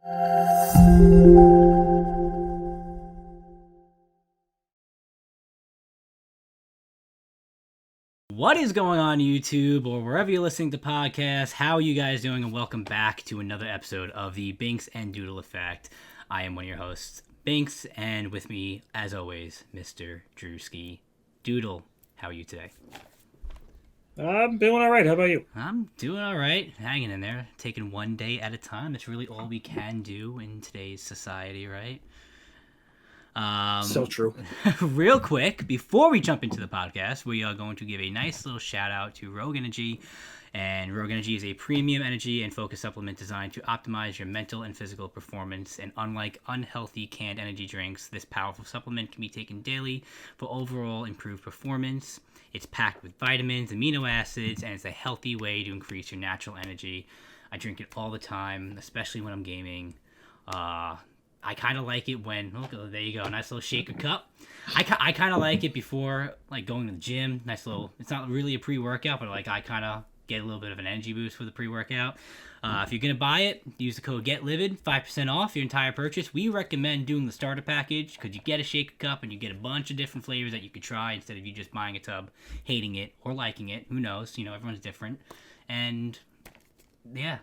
What is going on YouTube or wherever you're listening to podcasts? How are you guys doing? And welcome back to another episode of the Binkz and Doodle Effect. I am one of your hosts, Binkz, and with me, as always, Mr. DrewskiDoodle. How are you today? I'm doing all right. How about you? I'm doing all right, hanging in there, taking one day at a time. That's really all we can do in today's society, right? So true. Real quick, before we jump into the podcast, we are going to give a nice little shout out to Rogue Energy. And Rogue Energy is a premium energy and focus supplement designed to optimize your mental and physical performance. And unlike unhealthy canned energy drinks, this powerful supplement can be taken daily for overall improved performance. It's packed with vitamins, amino acids, and it's a healthy way to increase your natural energy. I drink it all the time, especially when I'm gaming. I kind of like it when, oh, there you go, nice little shaker cup. I kind of like it before, like, going to the gym. Nice little, it's not really a pre-workout, but, like, I kind of get a little bit of an energy boost for the pre-workout. If you're going to buy it, use the code GETLIVID, 5% off your entire purchase. We recommend doing the starter package because you get a shaker cup and you get a bunch of different flavors that you could try instead of you just buying a tub, hating it, or liking it. Who knows? You know, everyone's different. And, yeah.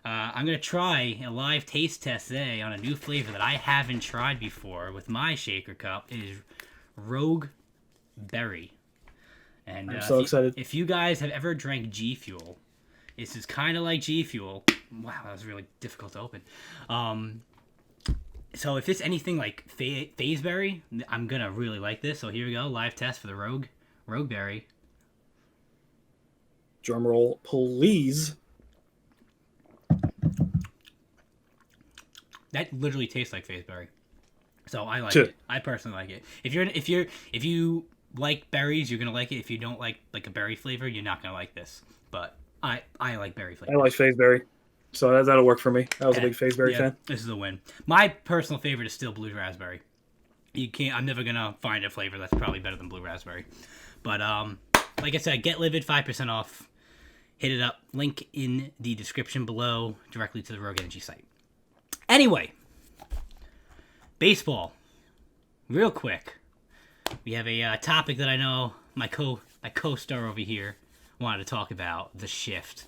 I'm going to try a live taste test today on a new flavor that I haven't tried before with my shaker cup. It is Rogue Berry. And I'm so excited. If you guys have ever drank G Fuel, this is kind of like G Fuel. Wow, that was really difficult to open. So if it's anything like Phase Berry, I'm going to really like this. So here we go, live test for the Rogue Berry. Drum roll, please. That literally tastes like Fazeberry, so I like it. I personally like it. If you like berries, you're gonna like it. If you don't like a berry flavor, you're not gonna like this. But I like berry flavor. I like Fazeberry, so that'll work for me. I was a big Fazeberry fan. This is a win. My personal favorite is still blue raspberry. I'm never gonna find a flavor that's probably better than blue raspberry. But like I said, get livid, 5% off. Hit it up. Link in the description below, directly to the Rogue Energy site. Anyway, baseball. Real quick, we have a topic that I know my co-star over here wanted to talk about: the shift.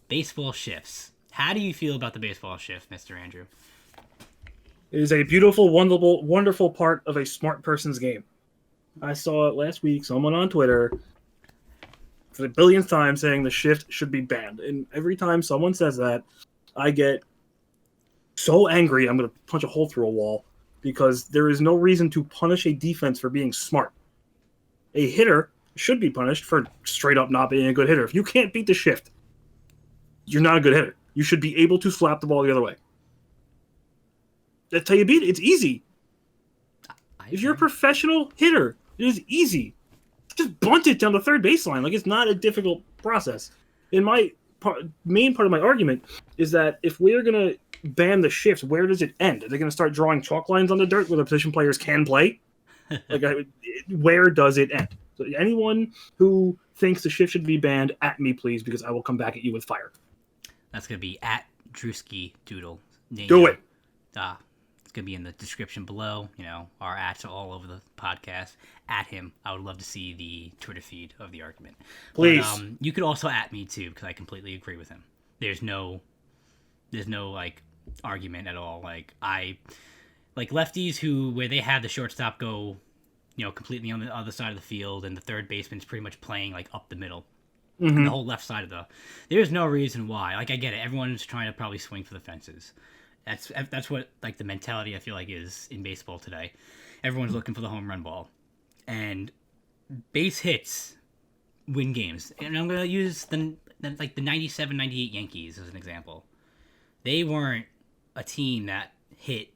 Baseball shifts. How do you feel about the baseball shift, Mr. Andrew? It is a beautiful, wonderful part of a smart person's game. I saw it last week. Someone on Twitter, for the billionth time, saying the shift should be banned. And every time someone says that, I get so angry I'm going to punch a hole through a wall, because there is no reason to punish a defense for being smart. A hitter should be punished for straight up not being a good hitter. If you can't beat the shift, you're not a good hitter. You should be able to slap the ball the other way. That's how you beat it. It's easy. If you're a professional hitter, it is easy. Just bunt it down the third baseline. Like, it's not a difficult process. In my main part of my argument is that if we're going to ban the shifts, where does it end? Are they going to start drawing chalk lines on the dirt where the position players can play? Like, where does it end? So anyone who thinks the shift should be banned, at me, please, because I will come back at you with fire. That's going to be at DrewskiDoodle. Do it. It's going to be in the description below. You know, our ats are all over the podcast. At him. I would love to see the Twitter feed of the argument. Please. But, you could also at me, too, because I completely agree with him. There's no, like, argument at all. Like lefties where they have the shortstop go, you know, completely on the other side of the field, and the third baseman's pretty much playing like up the middle, the whole left side of there's no reason why. Like, I get it, everyone's trying to probably swing for the fences. That's what, like, the mentality I feel like is in baseball today. Everyone's looking for the home run ball, and base hits win games. And I'm gonna use the 97-98 Yankees as an example. They weren't a team that hit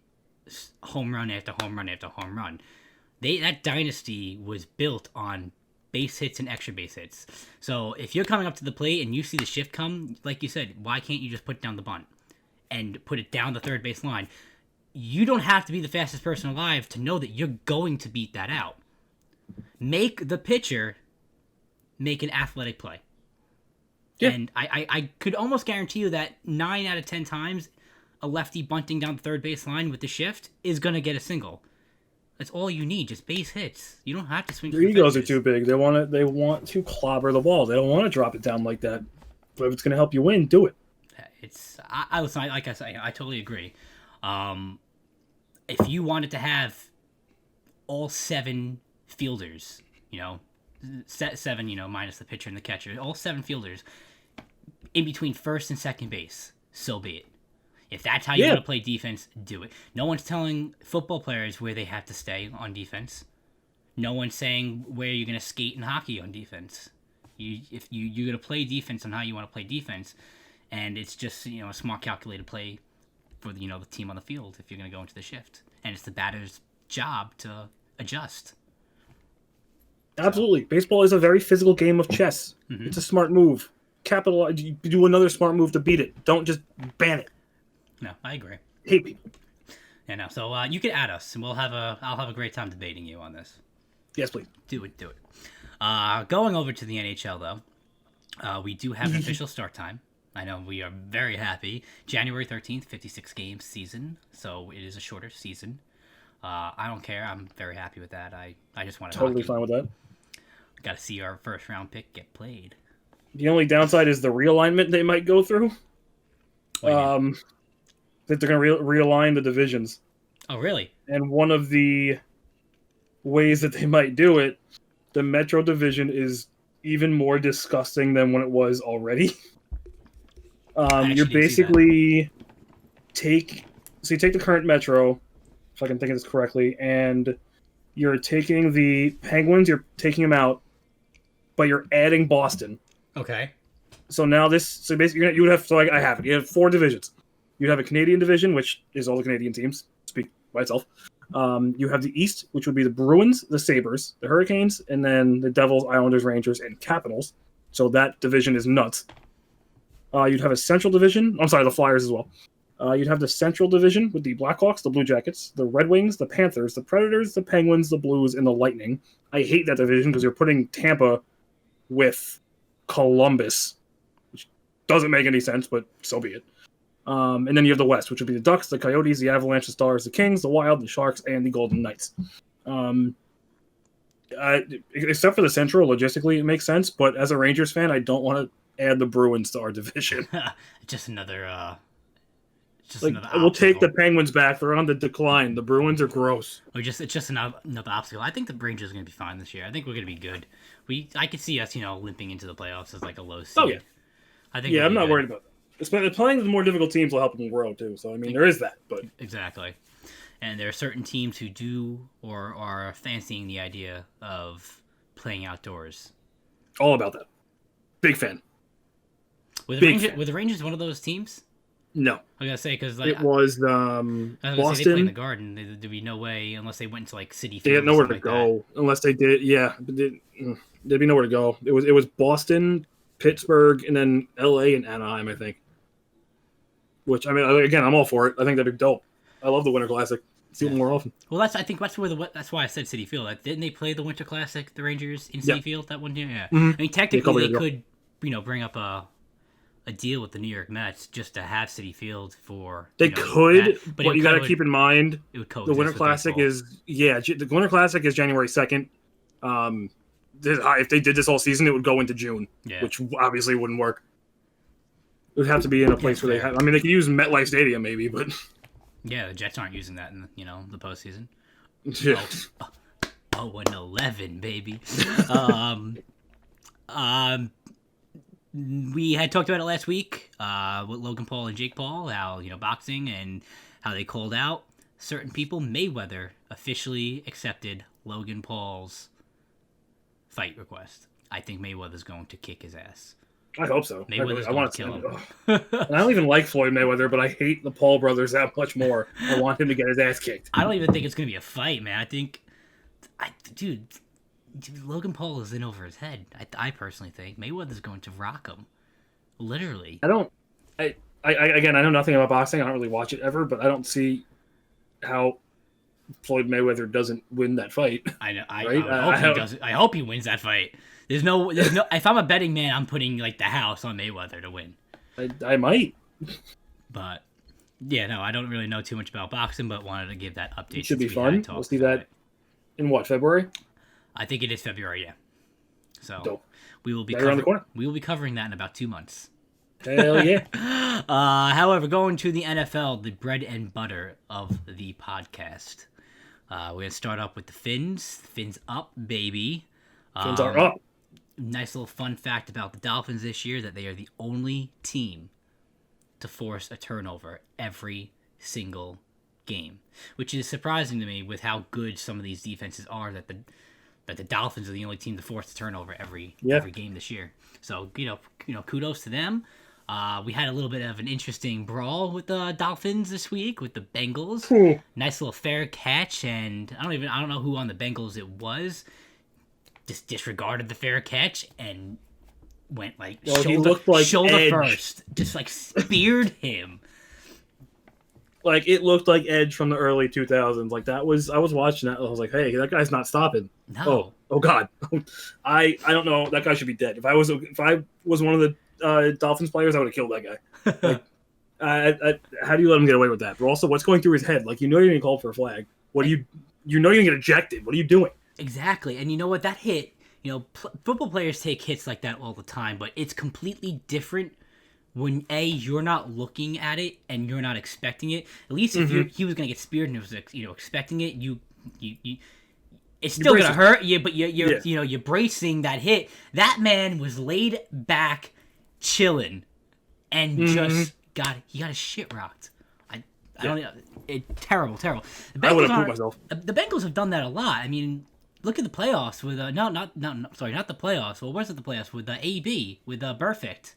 home run after home run after home run. That dynasty was built on base hits and extra base hits. So if you're coming up to the plate and you see the shift come, like you said, why can't you just put down the bunt and put it down the third base line? You don't have to be the fastest person alive to know that you're going to beat that out. Make the pitcher make an athletic play. Yeah. And I could almost guarantee you that 9 out of 10 times, a lefty bunting down the third base line with the shift is going to get a single. That's all you need, just base hits. You don't have to swing. Their egos are too big. They want to clobber the ball. They don't want to drop it down like that. But if it's going to help you win, do it. Like I say, I totally agree. If you wanted to have all 7 fielders, seven, minus the pitcher and the catcher, all 7 fielders in between first and second base, so be it. If that's how you want to play defense, do it. No one's telling football players where they have to stay on defense. No one's saying where you're going to skate in hockey on defense. If you're going to play defense on how you want to play defense, and it's just a smart calculated play for the team on the field if you're going to go into the shift, and it's the batter's job to adjust. Absolutely, baseball is a very physical game of chess. Mm-hmm. It's a smart move. Capitalize. You do another smart move to beat it. Don't just ban it. No, I agree. Hate people. Yeah, no. So you can add us, and I'll have a great time debating you on this. Yes, please. Do it. Going over to the NHL though, we do have an official start time. I know we are very happy. January 13th, 56 game season, so it is a shorter season. I don't care. I'm very happy with that. I just want to totally fine with that. Got to see our first round pick get played. The only downside is the realignment they might go through. That they're going to realign the divisions. Oh, really? And one of the ways that they might do it, the Metro division is even more disgusting than when it was already. You're basically you take the current Metro, if I can think of this correctly, and you're taking the Penguins, you're taking them out, but you're adding Boston. Okay. So now basically you would have, I have it. You have 4 divisions. You have a Canadian division, which is all the Canadian teams, speak by itself. You have the East, which would be the Bruins, the Sabres, the Hurricanes, and then the Devils, Islanders, Rangers, and Capitals. So that division is nuts. You'd have a Central division. I'm sorry, the Flyers as well. You'd have the Central division with the Blackhawks, the Blue Jackets, the Red Wings, the Panthers, the Predators, the Penguins, the Blues, and the Lightning. I hate that division because you're putting Tampa with Columbus, which doesn't make any sense, but so be it. And then you have the West, which would be the Ducks, the Coyotes, the Avalanche, the Stars, the Kings, the Wild, the Sharks, and the Golden Knights. Except for the Central, logistically, it makes sense. But as a Rangers fan, I don't want to add the Bruins to our division. Just another. We'll take the Penguins back. They're on the decline. The Bruins are gross. It's just another obstacle. I think the Rangers are going to be fine this year. I think we're going to be good. I could see us, limping into the playoffs as like a low seed. Oh yeah. I'm not worried about that. Playing with more difficult teams will help them grow too. So there is that. But exactly. And there are certain teams who do or are fancying the idea of playing outdoors. All about that. Big fan. Were the Rangers one of those teams? No. I was gonna say because it was Boston. They play in the Garden. There'd be no way unless they went to like City Field. They had nowhere to go unless they did. Yeah, there'd be nowhere to go. It was Boston, Pittsburgh, and then L.A. and Anaheim, I think. Which again, I'm all for it. I think that'd be dope. I love the Winter Classic. See it more often. Well, that's why I said City Field. Didn't they play the Winter Classic, the Rangers, in City Field that one year? Yeah. Mm-hmm. Technically, they could, bring up a deal with the New York Mets just to have City Field for. They could, but you got to keep in mind the Winter Classic the Winter Classic is January 2nd. If they did this all season, it would go into June, which obviously wouldn't work. It would have to be in a place where they have. They could use MetLife Stadium maybe, but. Yeah, the Jets aren't using that in the postseason. Yeah. 0-11, baby. We had talked about it last week with Logan Paul and Jake Paul, how boxing and how they called out certain people. Mayweather officially accepted Logan Paul's fight request. I think Mayweather's going to kick his ass. I hope so. I want to kill him. I don't even like Floyd Mayweather, but I hate the Paul brothers that much more. I want him to get his ass kicked. I don't even think it's going to be a fight, man. Dude, Logan Paul is in over his head. I personally think Mayweather's going to rock him. Literally. I know nothing about boxing. I don't really watch it ever, but I don't see how Floyd Mayweather doesn't win that fight. I know. I hope he wins that fight. There's no. If I'm a betting man, I'm putting the house on Mayweather to win. I might. But Yeah, no, I don't really know too much about boxing, but wanted to give that update. It should be since we had fun. talked We'll see about that it. in what, February? I think it is February, yeah. So Dope. we will be Right around the corner. we will be covering that in about 2 months. Hell yeah. However, going to the NFL, the bread and butter of the podcast. We're gonna start up with the Fins. Fins up, baby. Fins are up. Nice little fun fact about the Dolphins this year that they are the only team to force a turnover every single game, which is surprising to me with how good some of these defenses are. That the Dolphins are the only team to force a turnover every game this year. So you know, kudos to them. We had a little bit of an interesting brawl with the Dolphins this week with the Bengals. Ooh. Nice little fair catch, and I don't know who on the Bengals it was. Just disregarded the fair catch and went like shoulder Edge. first, just like speared him. Like it looked like Edge from the early 2000s. Like I was watching that. I was like, hey, that guy's not stopping. No. Oh God. I don't know. That guy should be dead. If I was one of the Dolphins players, I would have killed that guy. Like, how do you let him get away with that? But also, what's going through his head? Like you're getting called for a flag. What do you you're gonna get ejected? What are you doing? Exactly, and you know what? That hit. You know, football players take hits like that all the time, but it's completely different when you're not looking at it and you're not expecting it. At least if he was gonna get speared and it was expecting it, you it's still gonna hurt you, but you're bracing that hit. That man was laid back, chilling, and just got his shit rocked. I don't know. Terrible. I would have pooped myself. The Bengals have done that a lot. I mean, look at the playoffs with not the playoffs. Well, where's the playoffs with AB with Perfect.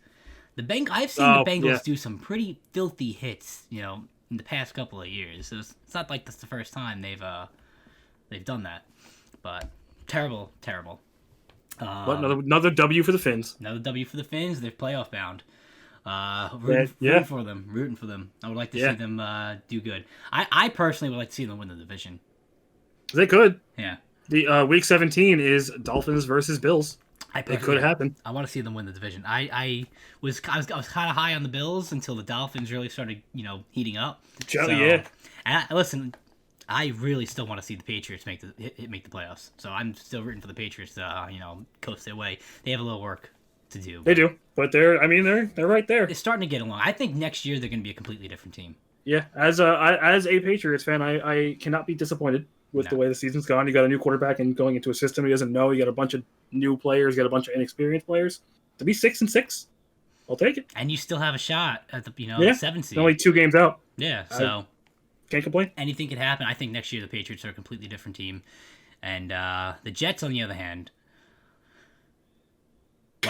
I've seen the Bengals do some pretty filthy hits, in the past couple of years. So it's not like that's the first time they've done that. But terrible. But another W for the Fins. Another W for the Fins. They're playoff bound. Rooting for them. I would like to see them do good. I personally would like to see them win the division. They could. Yeah. The week 17 is Dolphins versus Bills. It could happen. I want to see them win the division. I was kind of high on the Bills until the Dolphins really started, heating up. Yeah. And listen, I really still want to see the Patriots make the playoffs. So I'm still rooting for the Patriots to coast their way. They have a little work to do. They do, but they're right there. It's starting to get along. I think next year they're going to be a completely different team. Yeah, as a Patriots fan, I cannot be disappointed with the way the season's gone. You got a new quarterback and going into a system he doesn't know. You got a bunch of new players. You got a bunch of inexperienced players. To be 6-6, I'll take it. And you still have a shot at the 7th seed. Only 2 games out. Yeah, so can't complain. Anything could happen. I think next year the Patriots are a completely different team, and the Jets, on the other hand.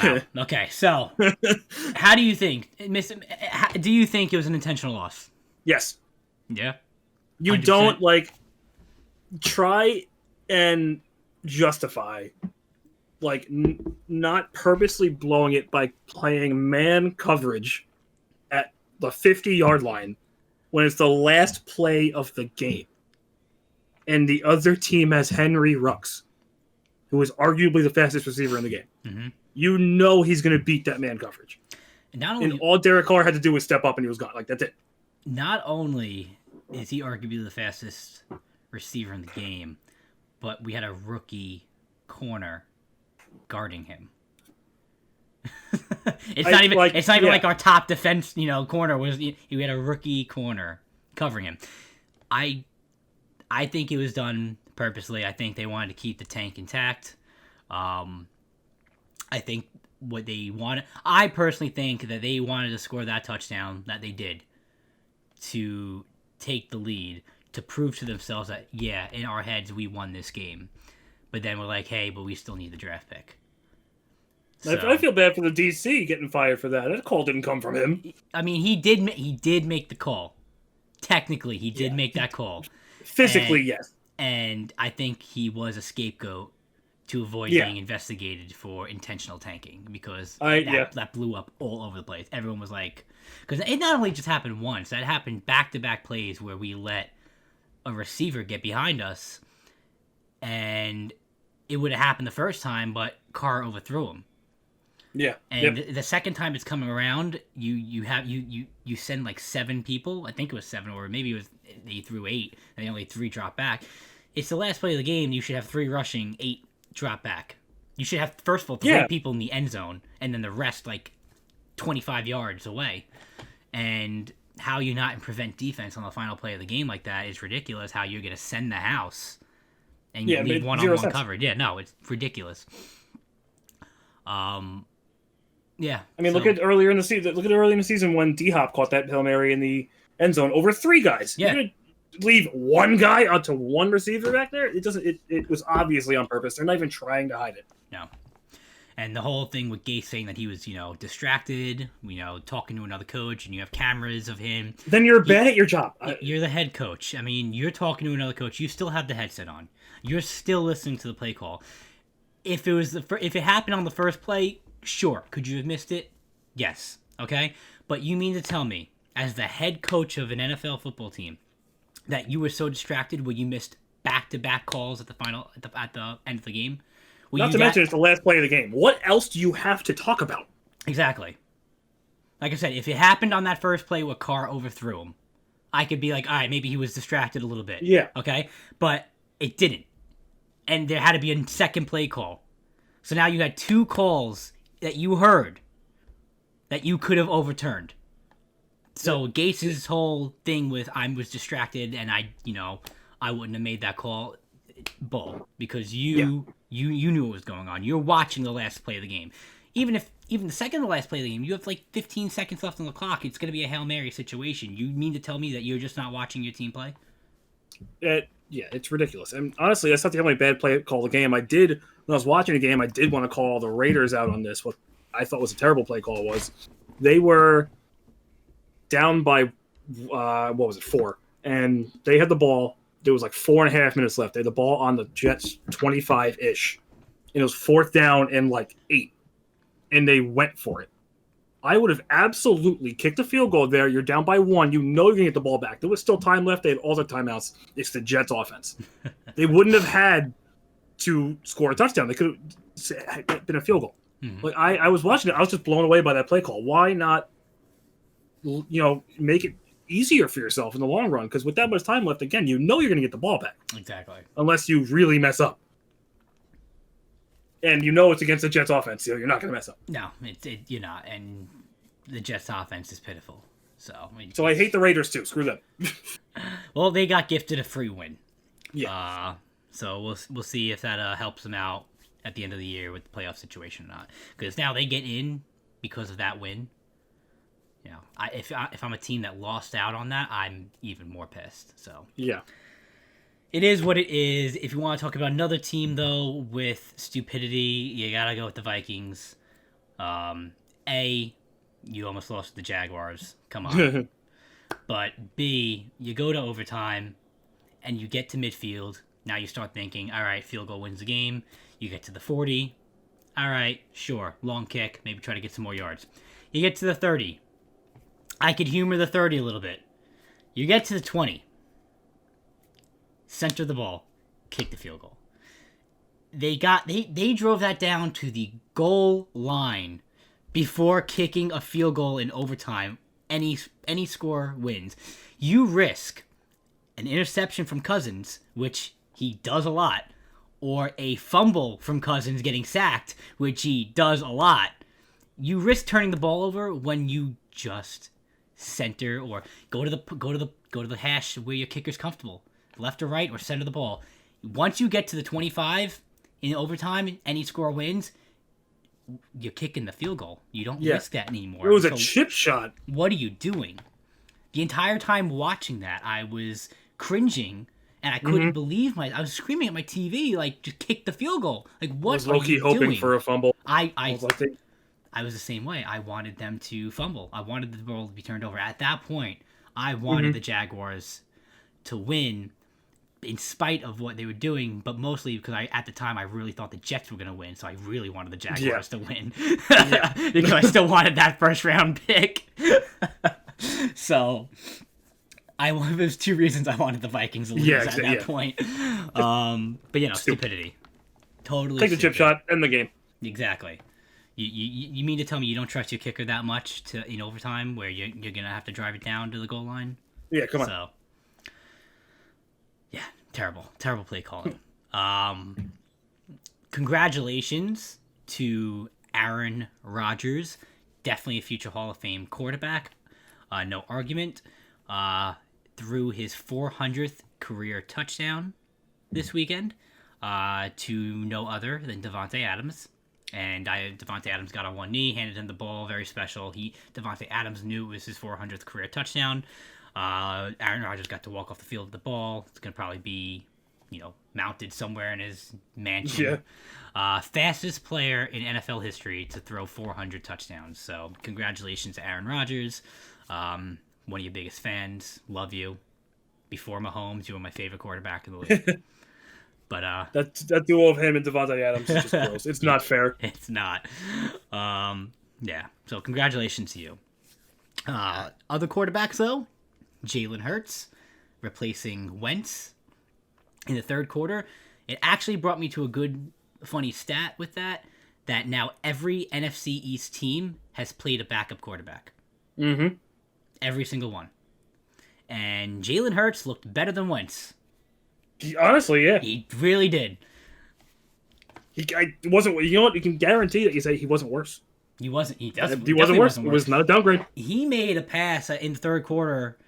Wow. Okay, so how do you think? Do you think it was an intentional loss? Yes. Yeah. You 100%? Don't try and justify not purposely blowing it by playing man coverage at the 50-yard line when it's the last play of the game, and the other team has Henry Ruggs, who is arguably the fastest receiver in the game. Mm-hmm. He's going to beat that man coverage. And all Derek Carr had to do was step up and he was gone. That's it. Not only is he arguably the fastest receiver in the game, but we had a rookie corner guarding him. It's not even like our top defense, corner was. We had a rookie corner covering him. I think it was done purposely. I think they wanted to keep the tank intact. I think what they wanted. I personally think that they wanted to score that touchdown that they did to take the lead, to prove to themselves that, in our heads, we won this game. But then we're like, hey, but we still need the draft pick. So, I feel bad for the DC getting fired for that. That call didn't come from him. I mean, he did make the call. Technically, he did make that call. Physically, yes. And I think he was a scapegoat to avoid being investigated for intentional tanking, because that blew up all over the place. Everyone was like... Because it not only just happened once, that happened back-to-back plays where we let a receiver get behind us, and it would have happened the first time, but Carr overthrew him. Yeah. And the second time it's coming around, you send like 7 people. I think it was 7, or maybe it was they threw 8, and they only 3 drop back. It's the last play of the game. You should have 3 rushing, 8 drop back. You should have, first of all, 3 people in the end zone, and then the rest like 25 yards away. And how you not prevent defense on the final play of the game like that is ridiculous. How you're going to send the house and you leave one-on-one coverage. Yeah, no, it's ridiculous. Yeah. I mean, look at earlier in the season. Look at early in the season when D-Hop caught that Hail Mary in the end zone over 3 guys. Yeah. You're gonna leave one guy onto one receiver back there? It doesn't. It was obviously on purpose. They're not even trying to hide it. No. And the whole thing with Gase saying that he was, distracted, talking to another coach, and you have cameras of him. Then you're bad at your job. You're the head coach. I mean, you're talking to another coach. You still have the headset on. You're still listening to the play call. If it happened on the first play, sure. Could you have missed it? Yes. Okay? But you mean to tell me, as the head coach of an NFL football team, that you were so distracted when you missed back-to-back calls at the end of the game? Not to mention it's the last play of the game. What else do you have to talk about? Exactly. Like I said, if it happened on that first play where Carr overthrew him, I could be like, all right, maybe he was distracted a little bit. Yeah. Okay? But it didn't. And there had to be a second play call. So now you had 2 calls that you heard that you could have overturned. So Gase's whole thing with I was distracted and I wouldn't have made that call, bull, because you knew what was going on. You're watching the last play of the game. Even the second to last play of the game, you have like 15 seconds left on the clock. It's going to be a Hail Mary situation. You mean to tell me that you're just not watching your team play? Yeah, it's ridiculous. And honestly, that's not the only bad play call of the game. When I was watching the game, I did want to call the Raiders out on this. What I thought was a terrible play call was they were down by 4, and they had the ball. There was like 4.5 minutes left. They had the ball on the Jets 25-ish, and it was 4th down and like 8, and they went for it. I would have absolutely kicked a field goal there. You're down by 1. You know you're going to get the ball back. There was still time left. They had all the timeouts. It's the Jets offense. They wouldn't have had to score a touchdown. They could have been a field goal. Mm-hmm. Like I was watching it. I was just blown away by that play call. Why not, make it easier for yourself in the long run? Because with that much time left, again, you know you're going to get the ball back. Exactly. Unless you really mess up. And it's against the Jets offense, so you're not going to mess up. No, you're not. And the Jets offense is pitiful. So I hate the Raiders too. Screw them. Well, they got gifted a free win. Yeah. So we'll see if that helps them out at the end of the year with the playoff situation or not. Because now they get in because of that win. If I'm a team that lost out on that, I'm even more pissed. So yeah. It is what it is. If you want to talk about another team, though, with stupidity, you got to go with the Vikings. A, you almost lost to the Jaguars. Come on. But B, you go to overtime, and you get to midfield. Now you start thinking, all right, field goal wins the game. You get to the 40. All right, sure, long kick. Maybe try to get some more yards. You get to the 30. I could humor the 30 a little bit. You get to the 20. Center the ball, kick the field goal. They drove that down to the goal line before kicking a field goal in overtime. Any score wins. You risk an interception from Cousins, which he does a lot, or a fumble from Cousins getting sacked, which he does a lot. You risk turning the ball over when you just center or go to the hash where your kicker's comfortable. Left or right or center the ball. Once you get to the 25 in overtime, any score wins, you're kicking the field goal. You don't risk that anymore. It was a chip shot. What are you doing? The entire time watching that, I was cringing, and I couldn't believe I was screaming at my TV, like, just kick the field goal. Like, what are you doing? I was low-key hoping for a fumble. I was the same way. I wanted them to fumble. I wanted the ball to be turned over. At that point, I wanted the Jaguars to win, in spite of what they were doing, but mostly because at the time I really thought the Jets were going to win, so I really wanted the Jaguars to win. Because I still wanted that first round pick. So there's 2 reasons I wanted the Vikings to lose at that point. But stupidity. Totally take the chip shot, end the game. Exactly. You mean to tell me you don't trust your kicker that much in overtime, where you're gonna have to drive it down to the goal line? Yeah, come on. So, yeah, terrible play calling. Congratulations to Aaron Rodgers, definitely a future Hall of Fame quarterback. No argument. Threw his 400th career touchdown this weekend to no other than Davante Adams. And Davante Adams got on one knee, handed him the ball, very special. Davante Adams knew it was his 400th career touchdown. Aaron Rodgers got to walk off the field with the ball. It's going to probably be, mounted somewhere in his mansion. Yeah. Fastest player in NFL history to throw 400 touchdowns. So congratulations to Aaron Rodgers. One of your biggest fans. Love you. Before Mahomes, you were my favorite quarterback in the league. But that duo of him and Davante Adams is just gross. It's not fair. It's not. Yeah. So congratulations to you. Other quarterbacks though, Jalen Hurts replacing Wentz in the third quarter. It actually brought me to a good, funny stat with that now every NFC East team has played a backup quarterback. Mm-hmm. Every single one. And Jalen Hurts looked better than Wentz. Honestly, yeah. He really did. I wasn't. You know what? You can guarantee that you say he wasn't worse. He wasn't. He wasn't worse. It was not a downgrade. He made a pass in the third quarter,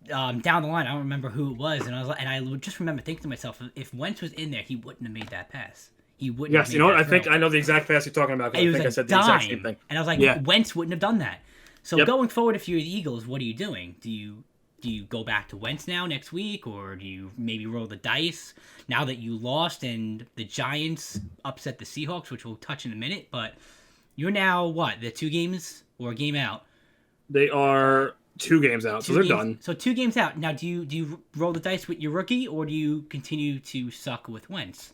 down the line. I don't remember who it was, and I just remember thinking to myself, if Wentz was in there, he wouldn't have made that pass. He wouldn't. Yes, have you know what? I think I know the exact pass you're talking about. I think I said the exact same thing. And I was like, Wentz wouldn't have done that. So going forward, if you're the Eagles, what are you doing? Do you go back to Wentz now next week, or do you maybe roll the dice now that you lost and the Giants upset the Seahawks, which we'll touch in a minute? But you're now what? They're 2 games or a game out? They are 2 games out, so they're done. So 2 games out. Now, do you roll the dice with your rookie, or do you continue to suck with Wentz?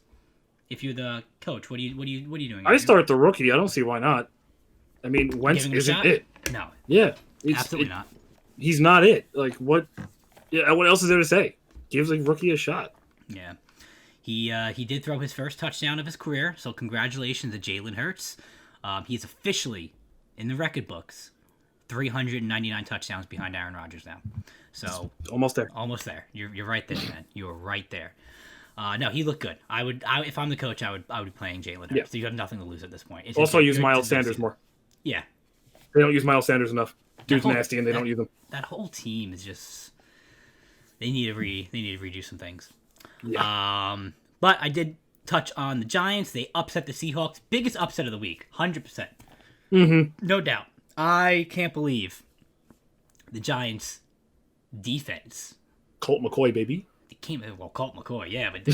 If you're the coach, what are you doing? I start the rookie. I don't see why not. I mean, Wentz isn't it. No. Yeah. Absolutely not. He's not it. Like, what? Yeah. What else is there to say? Give the rookie a shot. Yeah. He did throw his first touchdown of his career, so congratulations to Jalen Hurts. He's officially in the record books, 399 touchdowns behind Aaron Rodgers now. So almost there. Almost there. You're right there, man. You're right there. No, he looked good. If I'm the coach, I would be playing Jalen Hurts. Yeah. So you have nothing to lose at this point. It's also use Miles Sanders more. Yeah. They don't use Miles Sanders enough. Dude's nasty, and they don't use him. That whole team is just. They need to redo some things. Yeah. But I did touch on the Giants. They upset the Seahawks. Biggest upset of the week, 100%. Mm-hmm. No doubt. I can't believe the Giants' defense. Colt McCoy, baby. Colt McCoy, yeah, but the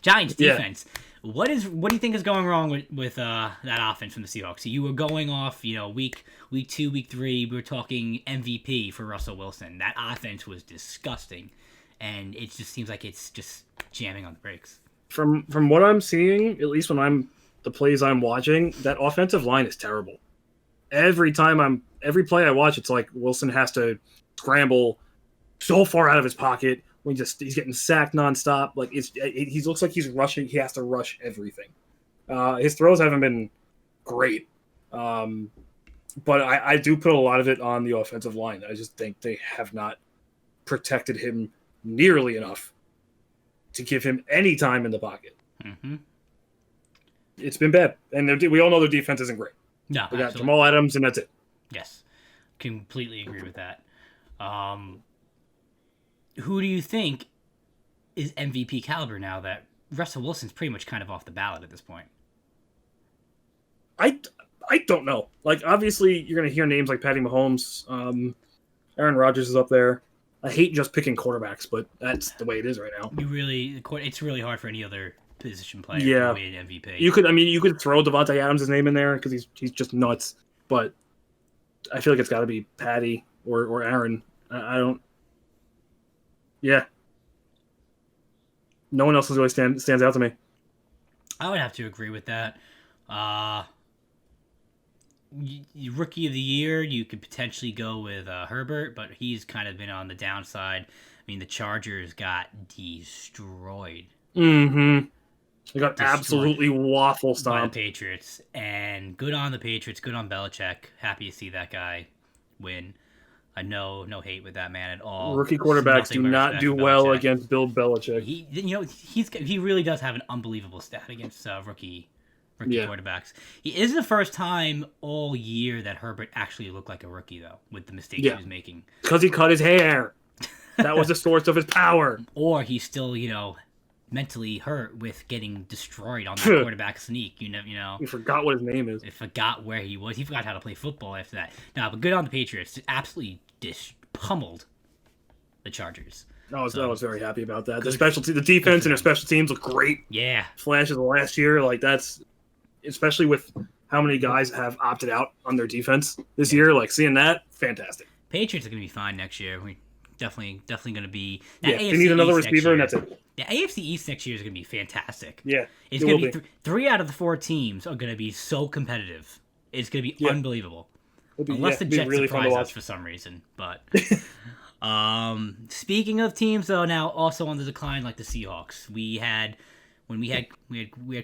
Giants defense. Yeah. What do you think is going wrong with that offense from the Seahawks? So you were going off, week 2, week 3, we were talking MVP for Russell Wilson. That offense was disgusting, and it just seems like it's just jamming on the brakes. From what I'm seeing, at least when the plays I'm watching, that offensive line is terrible. Every play I watch, it's like Wilson has to scramble so far out of his pocket. He's getting sacked nonstop. Like he looks like he's rushing. He has to rush everything. His throws haven't been great, but I do put a lot of it on the offensive line. I just think they have not protected him nearly enough to give him any time in the pocket. Mm-hmm. It's been bad, and we all know their defense isn't great. No, we got Jamal Adams, and that's it. Yes, completely agree with that. Who do you think is MVP caliber now that Russell Wilson's pretty much kind of off the ballot at this point? I don't know. Like, obviously, you're going to hear names like Patty Mahomes. Aaron Rodgers is up there. I hate just picking quarterbacks, but that's the way it is right now. It's really hard for any other position player to win MVP. You could throw Davante Adams' name in there because he's just nuts. But I feel like it's got to be Patty or Aaron. I don't. Yeah. No one else really stands out to me. I would have to agree with that. Rookie of the year, you could potentially go with Herbert, but he's kind of been on the downside. I mean, the Chargers got destroyed. Mm-hmm. They got absolutely waffle by the stomped. Patriots. And good on the Patriots. Good on Belichick. Happy to see that guy win. No hate with that man at all. Rookie quarterbacks do not do well against Bill Belichick. He really does have an unbelievable stat against rookie quarterbacks. He is the first time all year that Herbert actually looked like a rookie, though, with the mistakes he was making. Because he cut his hair. That was the source of his power. Or he's still, mentally hurt with getting destroyed on the quarterback sneak. He forgot what his name is. He forgot where he was. He forgot how to play football after that. No, but good on the Patriots. Absolutely pummeled the Chargers. I was very happy about that. The defense and their special teams look great. Yeah. Flashes of last year, that's especially with how many guys have opted out on their defense this year. Seeing that, fantastic. Patriots are going to be fine next year. We definitely going to be. They need another receiver, and that's it. The AFC East next year is going to be fantastic. Yeah, it's going to be 3 out of the 4 teams are going to be so competitive. It's going to be unbelievable. Unless the Jets really surprise us for some reason. But speaking of teams, though, now also on the decline, like the Seahawks, we had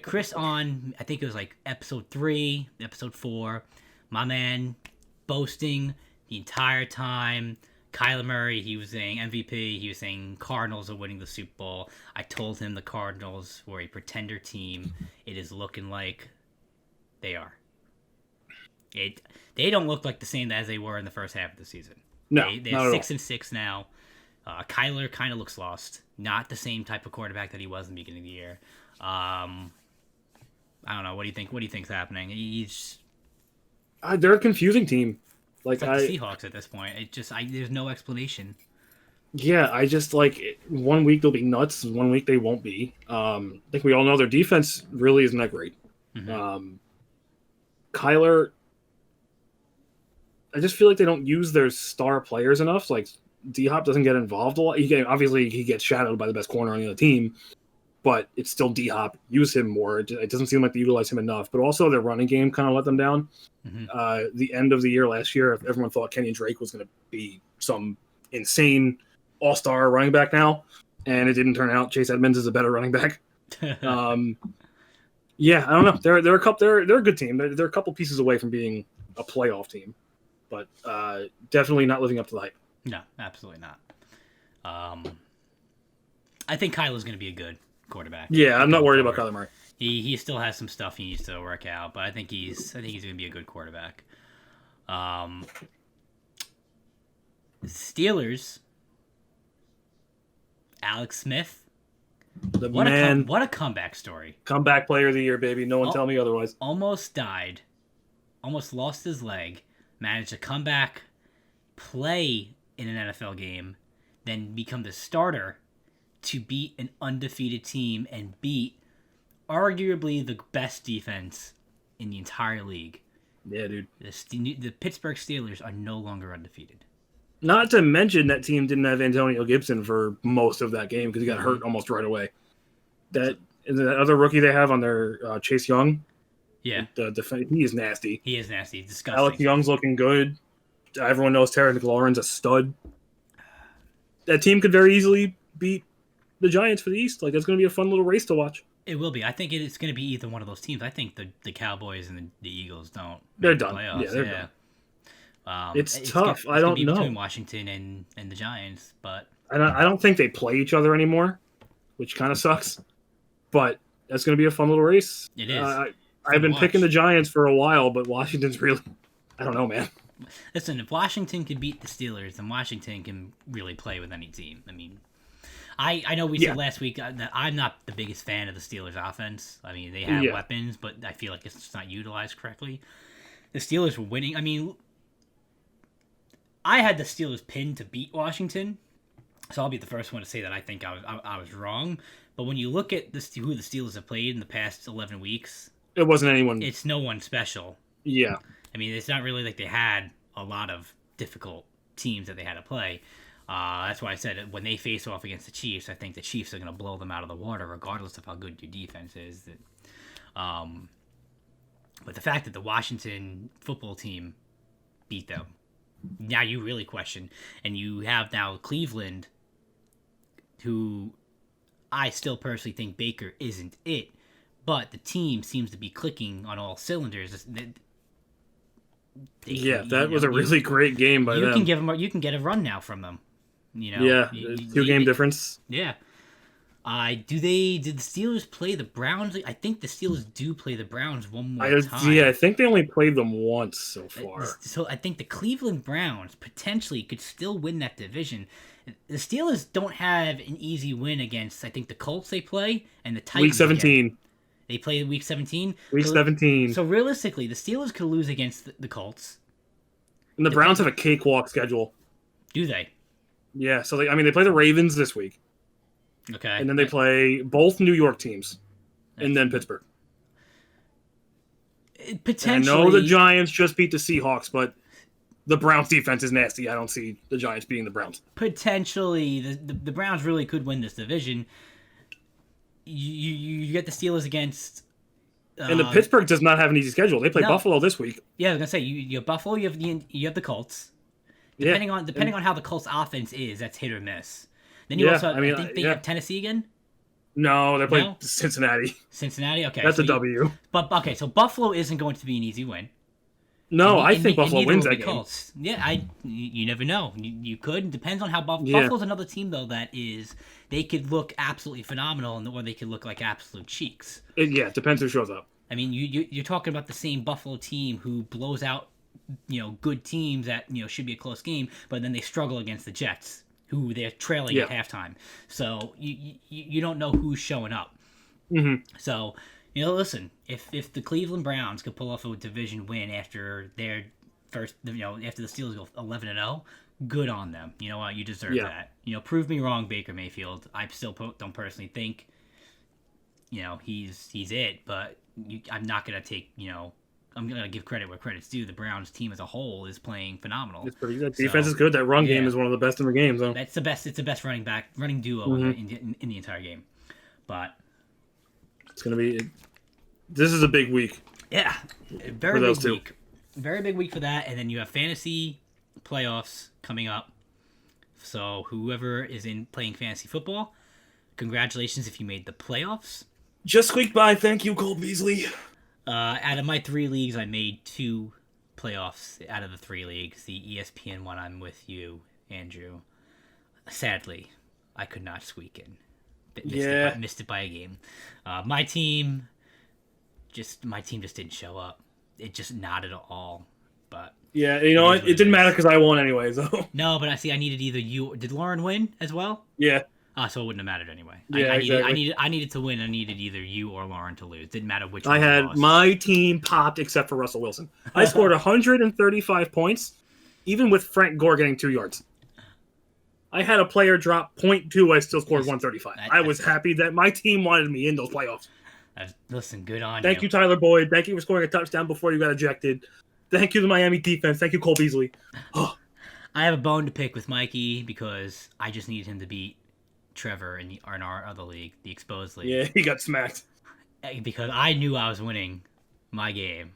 Chris on. I think it was episode 3, episode 4. My man boasting the entire time. Kyler Murray, he was saying MVP. He was saying Cardinals are winning the Super Bowl. I told him the Cardinals were a pretender team. It is looking like they are. They don't look like the same as they were in the first half of the season. No, they're 6-6 now. Kyler kind of looks lost. Not the same type of quarterback that he was in the beginning of the year. I don't know. What do you think? What do you think's happening? They're a confusing team. It's like the Seahawks at this point. There's no explanation. Yeah, one week they'll be nuts, and one week they won't be. I think we all know their defense really isn't that great. Mm-hmm. Kyler, I just feel like they don't use their star players enough. D-Hop doesn't get involved a lot. Obviously, he gets shadowed by the best corner on the other team, but it's still D-Hop. Use him more. It doesn't seem like they utilize him enough. But also, their running game kind of let them down. Mm-hmm. The end of the year last year, everyone thought Kenyon Drake was going to be some insane all-star running back now, and it didn't turn out. Chase Edmonds is a better running back. I don't know. They're a good team. They're a couple pieces away from being a playoff team, but definitely not living up to the hype. No, absolutely not. I think Kyler's going to be a good quarterback. Yeah, I'm not worried about Kyler Murray. He still has some stuff he needs to work out, but I think he's going to be a good quarterback. Steelers, Alex Smith. What a comeback story. Comeback player of the year, baby. No one tell me otherwise. Almost died. Almost lost his leg. Managed to come back, play in an NFL game, then become the starter to beat an undefeated team and beat arguably the best defense in the entire league. Yeah, dude. The Pittsburgh Steelers are no longer undefeated. Not to mention that team didn't have Antonio Gibson for most of that game because he got hurt almost right away. That other rookie they have on their Chase Young. Yeah. He is nasty. He is nasty. Disgusting. Alex Young's looking good. Everyone knows Terry McLaurin's a stud. That team could very easily beat the Giants for the East. That's going to be a fun little race to watch. It will be. I think it's going to be either one of those teams. I think the Cowboys and the Eagles don't. They're done. Playoffs. Yeah, they're done. It's tough. I don't know. Between Washington and the Giants, but I don't think they play each other anymore, which kind of sucks. But that's going to be a fun little race. It is. I've been picking the Giants for a while, but Washington's really, I don't know, man. Listen, if Washington can beat the Steelers, then Washington can really play with any team. I mean, I know we said last week that I'm not the biggest fan of the Steelers' offense. I mean, they have weapons, but I feel like it's just not utilized correctly. The Steelers were winning. I mean, I had the Steelers pinned to beat Washington, so I'll be the first one to say that I think I was wrong. But when you look at who the Steelers have played in the past 11 weeks, it wasn't anyone. It's no one special. Yeah. I mean, it's not really like they had a lot of difficult teams that they had to play. That's why I said when they face off against the Chiefs, I think the Chiefs are going to blow them out of the water, regardless of how good your defense is. But the fact that the Washington football team beat them, now you really question. And you have now Cleveland, who I still personally think Baker isn't it. but the team seems to be clicking on all cylinders. That was a really great game by them. You can get a run now from them. Two game difference. Yeah. Did the Steelers play the Browns? I think the Steelers do play the Browns one more time. Yeah, I think they only played them once so far. So I think the Cleveland Browns potentially could still win that division. The Steelers don't have an easy win against, I think, the Colts they play and the Titans. Week 17. Again. They play Week 17? Week 17. So realistically, the Steelers could lose against the Colts. And the Browns have a cakewalk schedule. Do they? Yeah, so they play the Ravens this week. Okay. And then they play both New York teams. And then Pittsburgh. Potentially. I know the Giants just beat the Seahawks, but the Browns defense is nasty. I don't see the Giants beating the Browns. Potentially, the Browns really could win this division. You get the Steelers against... and the Pittsburgh does not have an easy schedule. They play Buffalo this week. Yeah, I was going to say, you have Buffalo, you have the Colts. Depending on how the Colts offense is, that's hit or miss. Then you also, I think they have Tennessee again? No, they're playing Cincinnati. Cincinnati? Okay. That's a W. So Buffalo isn't going to be an easy win. No, I think Buffalo wins that game. Colts. Yeah, you never know. You could. Depends on how Buffalo's another team, though, that is, they could look absolutely phenomenal, or they could look like absolute cheeks. It depends who shows up. I mean, you're talking about the same Buffalo team who blows out, good teams that, should be a close game, but then they struggle against the Jets, who they're trailing at halftime. So you don't know who's showing up. Mm-hmm. So, listen, if the Cleveland Browns could pull off a division win after their first, after the Steelers go 11-0, good on them. You know what? You deserve that. Prove me wrong, Baker Mayfield. I still don't personally think, he's it, but I'm not going to take, I'm going to give credit where credit's due. The Browns team as a whole is playing phenomenal. It's pretty good. Defense is good. That run game is one of the best in the game. So. That's the best. It's the best running duo in the entire game. But it's going to be... This is a big week. Yeah. Very big week. Very big week for that. And then you have fantasy playoffs coming up. So whoever is playing fantasy football, congratulations if you made the playoffs. Just squeaked by. Thank you, Cole Beasley. Out of my 3 leagues, I made 2 playoffs out of the 3 leagues. The ESPN one, I'm with you, Andrew. Sadly, I could not squeak in. Missed it by a game. My team just didn't show up. It just not at all. But yeah, it didn't matter because I won anyway. So no, but I needed either you. Did Lauren win as well? Yeah. So it wouldn't have mattered anyway. Yeah, exactly. I needed to win. I needed either you or Lauren to lose. Didn't matter which. I had lost. My team popped except for Russell Wilson. I scored 135 points, even with Frank Gore getting 2 yards. I had a player drop 0.2. I still scored 135. I was happy that my team wanted me in those playoffs. Listen, good on you. Thank you, Tyler Boyd. Thank you for scoring a touchdown before you got ejected. Thank you to Miami defense. Thank you, Cole Beasley. I have a bone to pick with Mikey because I just needed him to beat Trevor in our other league, the Exposed League. Yeah, he got smacked. Because I knew I was winning my game,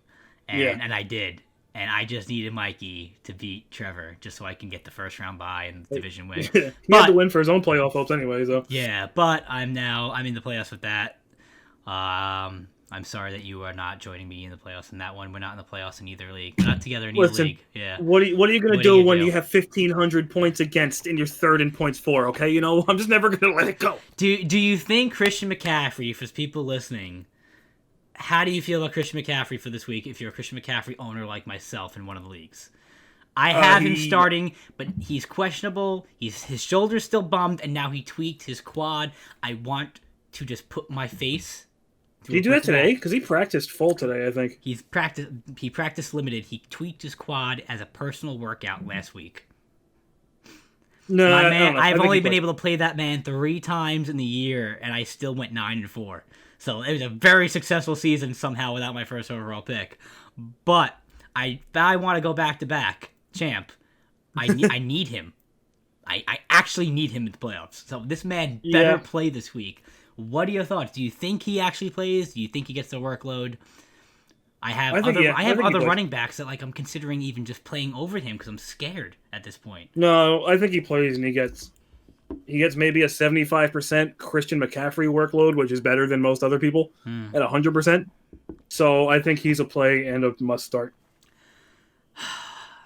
and I did. And I just needed Mikey to beat Trevor just so I can get the first round bye and the division win. He had to win for his own playoff hopes anyway. So. Yeah, but I'm in the playoffs with that. I'm sorry that you are not joining me in the playoffs in that one. We're not in the playoffs in either league. We're not together in either league. Yeah. What are you going to do when you have 1,500 points against and you're third in points for? Okay, I'm just never going to let it go. Do you think Christian McCaffrey, for people listening, how do you feel about Christian McCaffrey for this week if you're a Christian McCaffrey owner like myself in one of the leagues? I have him starting, but he's questionable. His shoulder's still bummed, and now he tweaked his quad. I want to just put my face... Did he do that today? Because he practiced full today, I think. He practiced limited. He tweaked his quad as a personal workout last week. No, I've only been able to play that man 3 times in the year, and I still went 9-4. So it was a very successful season somehow without my first overall pick. But I want to go back-to-back champ. I need him. I actually need him in the playoffs. So this man better play this week. What are your thoughts? Do you think he actually plays? Do you think he gets the workload? I have other running backs that I'm considering even just playing over him because I'm scared at this point. No, I think he plays and he gets He gets maybe a 75% Christian McCaffrey workload, which is better than most other people at 100%. So I think he's a play and a must start.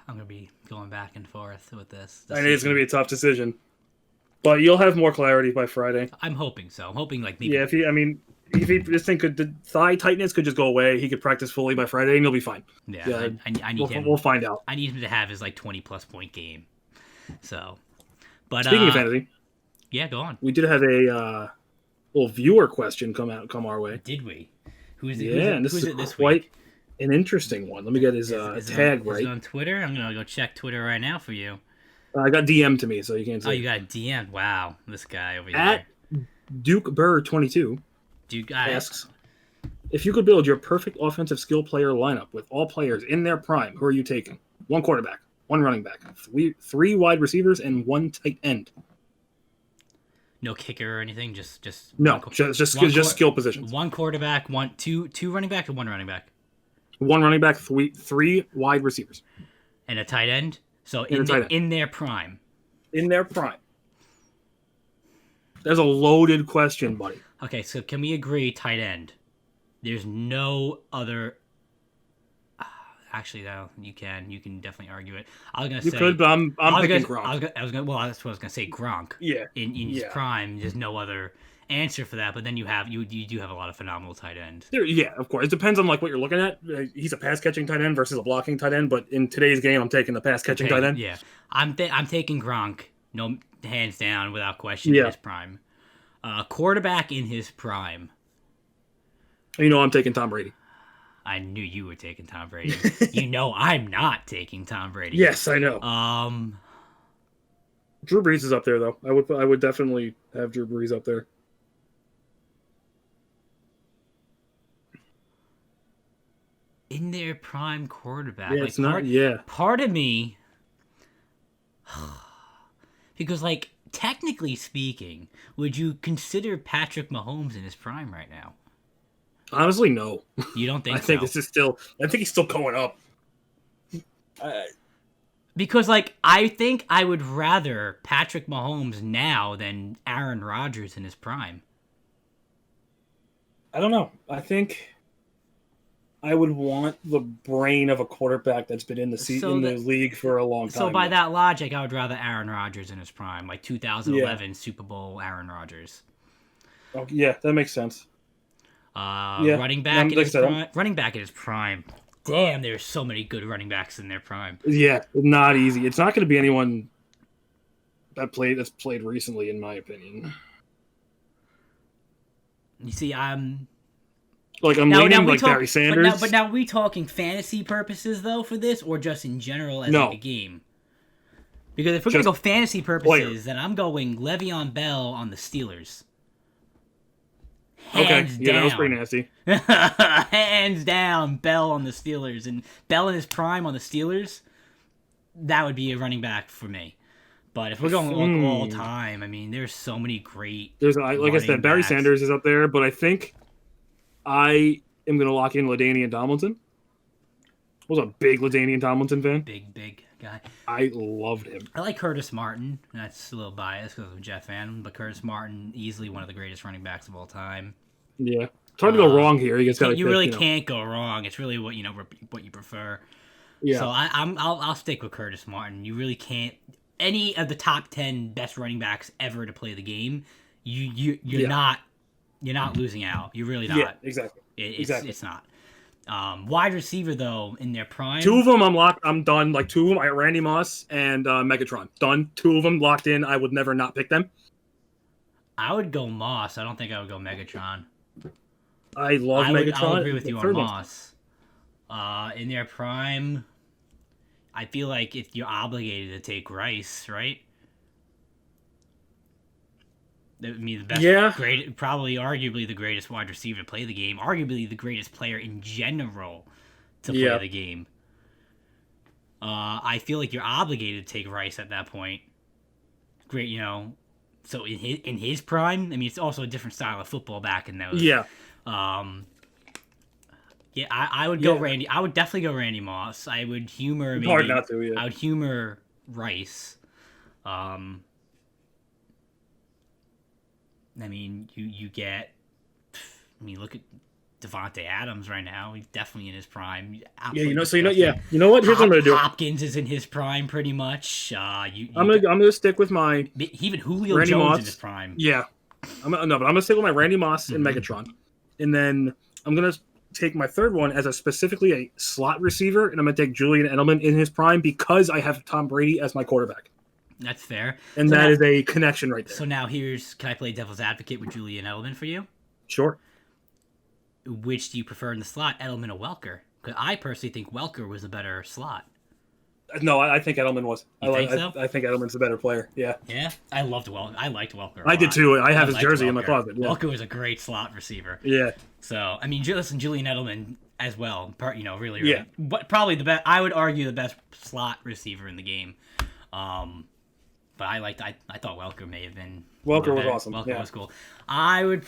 I'm going to be going back and forth with this. I think it's going to be a tough decision. But you'll have more clarity by Friday. I'm hoping so. I'm hoping like maybe. Yeah, this thing the thigh tightness could just go away. He could practice fully by Friday and he'll be fine. Yeah, I need him. We'll find out. I need him to have his like 20+ point game. So, but speaking of fantasy, yeah, go on. We did have a little viewer question come our way. Did we? Who's it this week? An interesting one. Let me get his tag right. Is it on Twitter? I'm gonna go check Twitter right now for you. I got DM to me, so you can't see. Oh, you got a DM. Wow, this guy over at here. Duke Burr 22 asks, if you could build your perfect offensive skill player lineup with all players in their prime, who are you taking? 1 quarterback, 1 running back, 3 wide receivers, and 1 tight end. No kicker or anything. Just just skill positions. 1 quarterback, two running back, or 1 running back. 1 running back, 3 wide receivers, and a tight end. So in their prime. In their prime. That's a loaded question, buddy. Okay, so can we agree tight end? There's no other. Actually, no, you can definitely argue it. I was gonna say. You could, but I'm picking Gronk. That's what I was gonna say. Gronk. Yeah. In his prime, there's no other answer for that. But then you do have a lot of phenomenal tight ends. Yeah, of course. It depends on like what you're looking at. He's a pass catching tight end versus a blocking tight end. But in today's game, I'm taking the pass catching tight end. Yeah, I'm taking Gronk. No, hands down, without question. In his prime. Quarterback in his prime. I'm taking Tom Brady. I knew you were taking Tom Brady. I'm not taking Tom Brady. Yes, I know. Drew Brees is up there though. I would definitely have Drew Brees up there. In their prime quarterback. Yeah, Part of me, because technically speaking, would you consider Patrick Mahomes in his prime right now? Honestly, no. You don't think? I think he's still going up. Because I think I would rather Patrick Mahomes now than Aaron Rodgers in his prime. I don't know. I think I would want the brain of a quarterback that's been in the league for a long time. So by that logic, I would rather Aaron Rodgers in his prime, 2011 Super Bowl Aaron Rodgers. Oh, yeah, that makes sense. Running back in his prime. Damn, there's so many good running backs in their prime. Yeah, not easy. It's not going to be anyone that's played recently, in my opinion. You see, I'm leaning Barry Sanders. But now are we talking fantasy purposes though for this, or just in general as a game? Because if we're going to go fantasy purposes, then I'm going Le'Veon Bell on the Steelers. Hands down. That was pretty nasty. Hands down, Bell on the Steelers. And Bell in his prime on the Steelers, that would be a running back for me. But if we're going all time, I mean, there's so many great. Like I said, Barry Sanders is up there, but I think I am going to lock in LaDainian Tomlinson. I was a big LaDainian Tomlinson fan. Big guy. I loved him. I like Curtis Martin. That's a little biased because I'm a Jet fan, but Curtis Martin, easily one of the greatest running backs of all time. Yeah, it's hard to go wrong here. You really can't go wrong. It's really what you prefer. Yeah. So I'll stick with Curtis Martin. You really can't. Any of the top 10 best running backs ever to play the game, you're not losing out. You're really not. Yeah, exactly. It's not. Wide receiver though, in their prime. 2 of them I'm done. 2 of them, Randy Moss and Megatron. Done. 2 of them locked in. I would never not pick them. I would go Moss. I don't think I would go Megatron. I love Megatron. I'll agree with you on Moss. In their prime, I feel like if you're obligated to take Rice, right? I mean, the best, probably arguably the greatest wide receiver to play the game, arguably the greatest player in general to play the game. I feel like you're obligated to take Rice at that point. Great, So in his prime, I mean, it's also a different style of football back in those. Yeah. I would go Randy. I would definitely go Randy Moss. I would humor maybe. Hard not to. Yeah. I would humor Rice. I mean, you get. I mean, look at Devontae Adams right now. He's definitely in his prime. Yeah, you Absolutely know what? Here's what I'm gonna do. Hopkins is in his prime, pretty much. I'm gonna stick with my even Julio Randy Jones Moss. in his prime. Yeah, but I'm gonna stick with my Randy Moss and Megatron, and then I'm gonna take my third one as specifically a slot receiver, and I'm gonna take Julian Edelman in his prime because I have Tom Brady as my quarterback. That's fair. And so that is a connection right there. So now can I play devil's advocate with Julian Edelman for you? Sure. Which do you prefer in the slot, Edelman or Welker? Because I personally think Welker was a better slot. No, I think Edelman was. So? I think Edelman's a better player. Yeah. Yeah, I loved Welker. I liked Welker. I did too. I have his jersey in my closet. Yeah. Welker was a great slot receiver. Yeah. So I mean, listen, Julian Edelman as well. Really. Yeah. Probably the best. I would argue the best slot receiver in the game. But I thought Welker may have been. Welker was awesome. Welker was cool. I would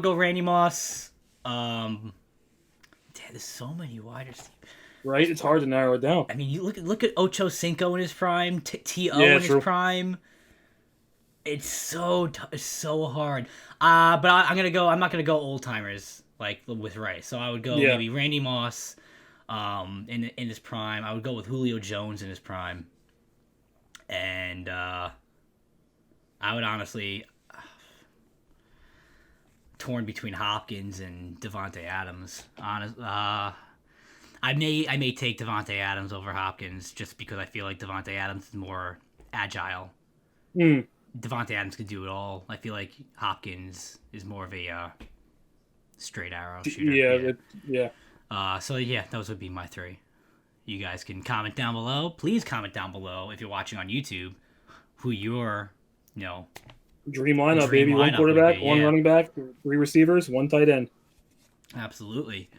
go Randy Moss. There's so many wide receivers. Right, it's hard to narrow it down. I mean, you look at Ocho Cinco in his prime, T.O. in his prime. It's so hard. But I'm not gonna go old timers like with Rice. So I would go maybe Randy Moss, in his prime. I would go with Julio Jones in his prime, and I would honestly torn between Hopkins and Devontae Adams. I may take Devontae Adams over Hopkins just because I feel like Devontae Adams is more agile. Devontae Adams could do it all. I feel like Hopkins is more of a straight arrow shooter. Yeah. So those would be my three. You guys can comment down below. Please comment down below if you're watching on YouTube who your dream lineup, baby. One quarterback, one running back, 3 receivers, 1 tight end. Absolutely.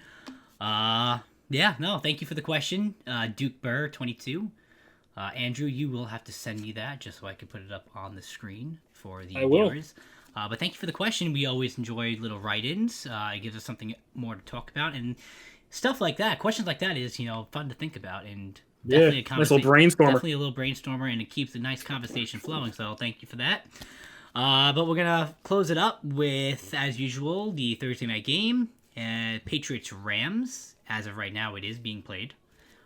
Thank you for the question, Duke Burr 22. Andrew, you will have to send me that just so I can put it up on the screen for the viewers. But thank you for the question. We always enjoy little write-ins. It gives us something more to talk about, and stuff like that. Questions like that is fun to think about, and definitely a nice little brainstormer. Definitely a little brainstormer, and it keeps a nice conversation flowing. So thank you for that. But we're gonna close it up with, as usual, the Thursday night game, Patriots-Rams. As of right now, it is being played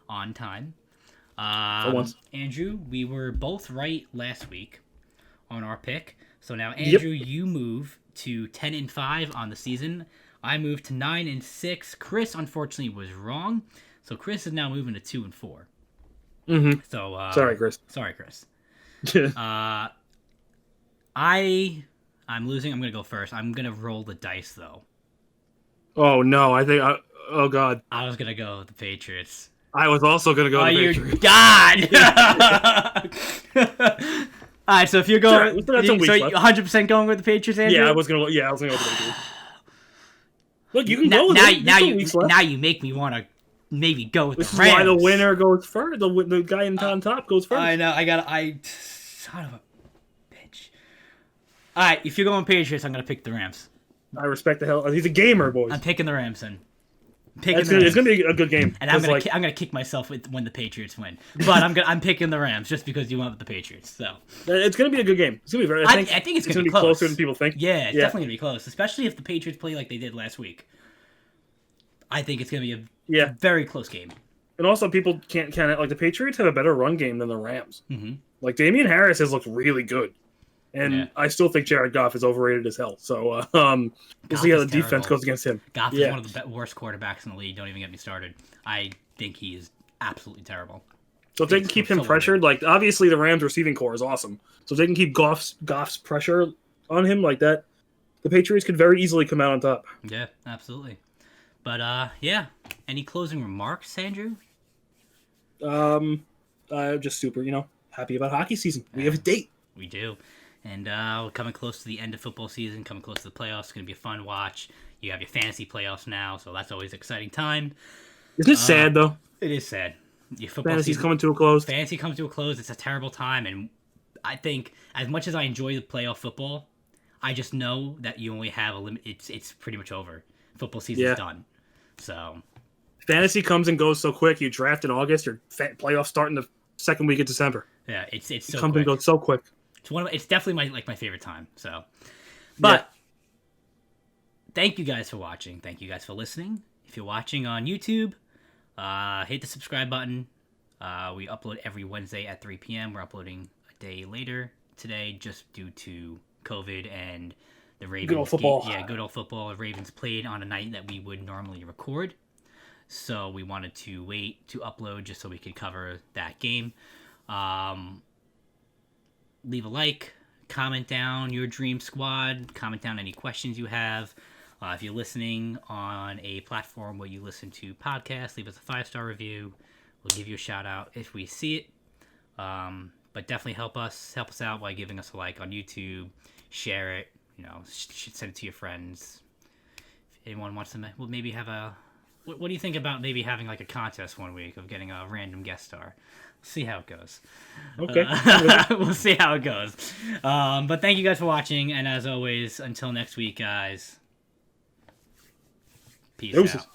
on time. For once. Andrew, we were both right last week on our pick. So now, Andrew, you move to 10-5 on the season. I moved to 9-6. Chris, unfortunately, was wrong. So Chris is now moving to 2-4. Mm-hmm. So sorry, Chris. I'm losing. I'm gonna go first. I'm gonna roll the dice though. Oh no! Oh God! I was gonna go with the Patriots. I was also gonna go with the Patriots. Oh, you God! All right, so if you're going, so 100% going with the Patriots, Andrew? Yeah, I was gonna go with the Patriots. Look, you can go with it. Now you make me want to maybe go with the Rams. This is why the winner goes first. The guy on top goes first. I know. Son of a bitch. All right, if you're going Patriots, I'm gonna pick the Rams. I respect the hell. He's a gamer, boys. I'm picking the Rams then. It's gonna be a good game. And I'm gonna kick myself when the Patriots win. But I'm picking the Rams just because you went with the Patriots. So it's gonna be a good game. It's gonna be I think it's gonna be closer than people think. Yeah, it's definitely gonna be close, especially if the Patriots play like they did last week. I think it's gonna be a very close game. And also, people can't like the Patriots have a better run game than the Rams. Mm-hmm. Like Damian Harris has looked really good. And I still think Jared Goff is overrated as hell. So we'll see how the defense goes against him. Goff is one of the worst quarterbacks in the league. Don't even get me started. I think he is absolutely terrible. So if they can keep him pressured, like obviously the Rams receiving core is awesome. So if they can keep Goff's pressure on him like that, the Patriots could very easily come out on top. Yeah, absolutely. But any closing remarks, Andrew? Just super, happy about hockey season. We have a date. We do. And we're coming close to the end of football season, coming close to the playoffs. It's going to be a fun watch. You have your fantasy playoffs now, so that's always an exciting time. Isn't it sad, though? It is sad. Your football Fantasy's season, coming to a close. Fantasy comes to a close. It's a terrible time, and I think as much as I enjoy the playoff football, I just know that you only have a limit. It's pretty much over. Football season's done. So fantasy comes and goes so quick. You draft in August, your playoffs start in the second week of December. Yeah, it's so comes and goes so quick. It's definitely my favorite time. So, But thank you guys for watching. Thank you guys for listening. If you're watching on YouTube, hit the subscribe button. We upload every Wednesday at 3 p.m. We're uploading a day later today just due to COVID and the Ravens. Good old football. Good old football. The Ravens played on a night that we would normally record. So we wanted to wait to upload just so we could cover that game. Leave a like, comment down your dream squad, comment down any questions you have. If you're listening on a platform where you listen to podcasts, leave us a 5-star review. We'll give you a shout out if we see it. But definitely help us out by giving us a like on YouTube, share it, send it to your friends. If anyone wants to, we'll maybe have a. What do you think about maybe having like a contest one week of getting a random guest star? We'll see how it goes. Okay. We'll see how it goes. But thank you guys for watching, and as always, until next week, guys. Peace out.